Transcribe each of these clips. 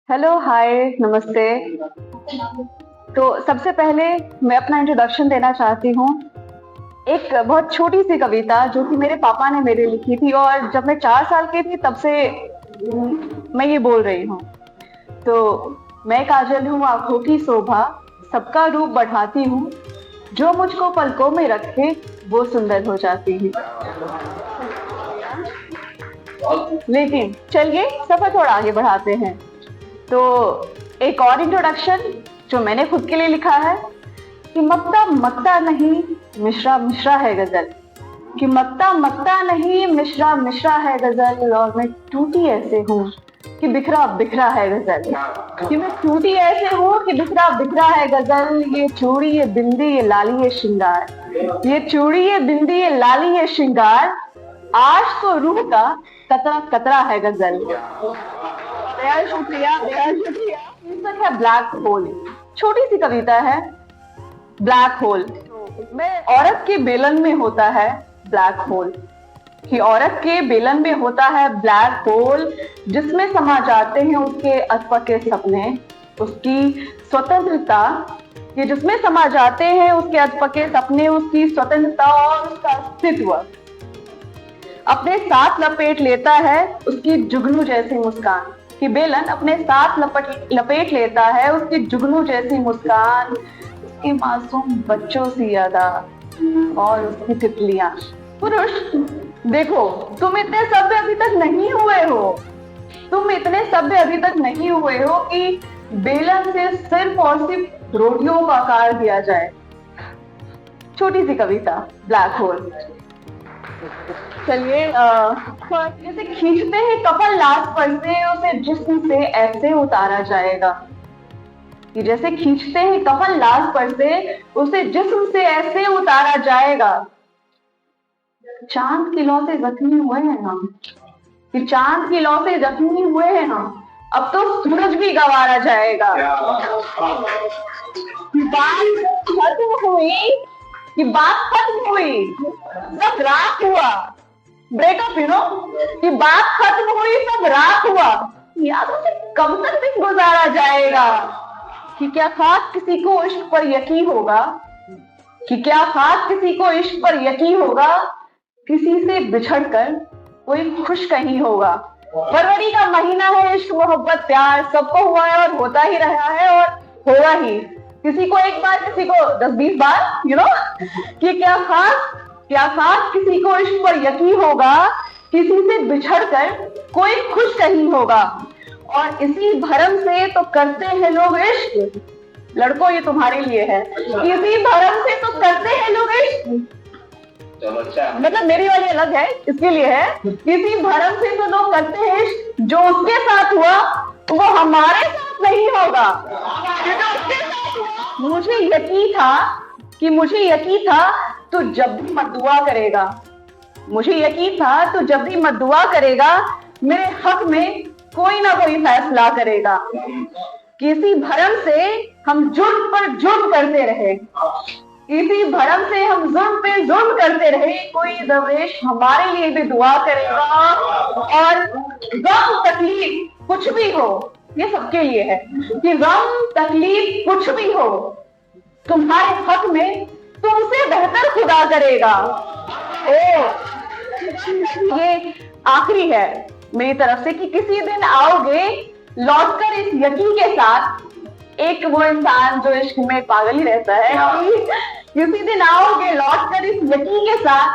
Hello, हाय, नमस्ते। तो सबसे पहले मैं अपना इंट्रोडक्शन देना चाहती हूँ। एक बहुत छोटी-सी कविता जो कि मेरे पापा ने मेरे लिखी थी और जब मैं 4 साल की थी तब से मैं ये बोल रही हूँ। तो मैं काजल हूँ आँखों की शोभा, सबका रूप बढ़ाती हूँ, जो मुझको पलकों में रखे वो सुंदर हो जाती हूँ। लेकिन चलिए सफर थोड़ा आगे बढ़ाते हैं। तो एक और इंट्रोडक्शन जो मैंने खुद के लिए लिखा है कि मक्ता मक्ता नहीं, मिश्रा मिश्रा है गजल। कि मक्ता मक्ता नहीं, मिश्रा मिश्रा है गजल। और मैं टूटी ऐसे हूँ कि बिखरा बिखरा है गजल। कि मैं टूटी ऐसे हूँ कि बिखरा बिखरा है गजल। ये चूड़ी ये बिंदी ये लाली ये श्रृंगार, ये चूड़ी ये बिंदी ये लाली ये श्रृंगार, आज तो रूह का कतरा कतरा है गजल। बेहद शुक्रिया, बेहद शुक्रिया। शीर्षक है ब्लैक होल। छोटी सी कविता है ब्लैक होल। में औरत के बेलन में होता है ब्लैक होल। कि औरत के बेलन में होता है ब्लैक होल, जिसमें समा जाते हैं उसके अधपके सपने, उसकी स्वतंत्रता। ये जिसमें समा जाते हैं उसके अधपके सपने, उसकी स्वतंत्रता और उसका अस्तित्व अपने साथ लपेट लेता है उसकी जुगनू जैसी मुस्कान। कि बेलन अपने साथ लपेट लेता है उसकी जुगनू जैसी मुस्कान, उसके मासूम बच्चों सी अदा और उसकी तितलियां। पुरुष देखो, तुम इतने सभ्य अभी तक नहीं हुए हो, तुम इतने सभ्य अभी तक नहीं हुए हो कि बेलन से सिर्फ और सिर्फ रोटियों का आकार दिया जाए। छोटी सी कविता ब्लैक होल। चलिए जैसे खींचते हैं कफन लाश पर से, उसे जिस्म से ऐसे उतारा जाएगा। कि जैसे खींचते हैं कफन लाश पर से, उसे जिस्म से ऐसे उतारा जाएगा। चांद की लौ से जख्मी हुए हैं हम, कि चांद की लौ से जख्मी हुए हैं हम, अब तो सूरज भी गंवारा जाएगा। बात खत्म हुई, कि बात खत्म हुई, सब रात हुआ, ब्रेकअप कि बात खत्म हुई सब रात हुआ, यादों से कब तक दिन गुजारा जाएगा। कि क्या खास किसी को इश्क पर यकीन होगा, कि क्या खास किसी को इश्क पर यकीन होगा, किसी से बिछड़कर कोई खुश कहीं होगा। फरवरी का महीना है, इश्क मोहब्बत प्यार सबको हुआ है और होता ही रहा है और होगा ही। किसी को एक बार, किसी को 10-20 बार, कि क्या खास किसी को इश्क पर यकीन होगा, किसी से बिछड़कर कोई खुश कहीं होगा। और इसी भरम से तो करते हैं लोग इश्क, लड़कों ये तुम्हारे लिए है। इसी भरम से तो करते हैं लोग इश्क, मतलब मेरी वाली अलग है, इसके लिए है। किसी भरम से तो लोग करते हैं इश्क, जो उसके साथ हुआ वो हमारे साथ नहीं होगा। मुझे यकीन था तो जब भी मद्दुआ करेगा, मुझे यकीन था तो जब भी मद्दुआ करेगा, मेरे हक में कोई ना कोई फैसला करेगा। किसी भरम से हम जुर्म पर जुर्म करते रहे, इसी भरम से हम जुर्म पे जुर्म करते रहे, कोई दरवेश हमारे लिए भी दुआ करेगा। और गम तकलीफ कुछ भी हो, ये सबके लिए है, कि गम तकलीफ कुछ भी हो, तुम्हारे हक में तुमसे बेहतर खुदा करेगा। ये आखिरी है मेरी तरफ से कि किसी दिन आओगे लौटकर इस यकीन के साथ, एक वो इंसान जो इश्क में पागल ही रहता है, किसी दिन आओगे लौटकर इस यकीन के साथ,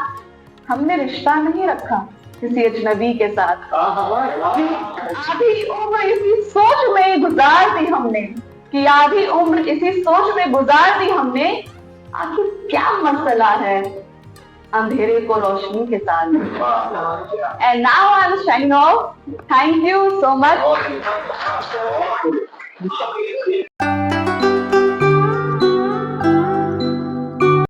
हमने रिश्ता नहीं रखा किसी अजनबी के साथ। आधी उम्र इसी सोच में गुजार दी हमने, कि आधी उम्र इसी सोच में गुजार दी हमने, आखिर क्या मसला है अंधेरे को रोशनी के साथ। And now I am signing off. Thank you so much.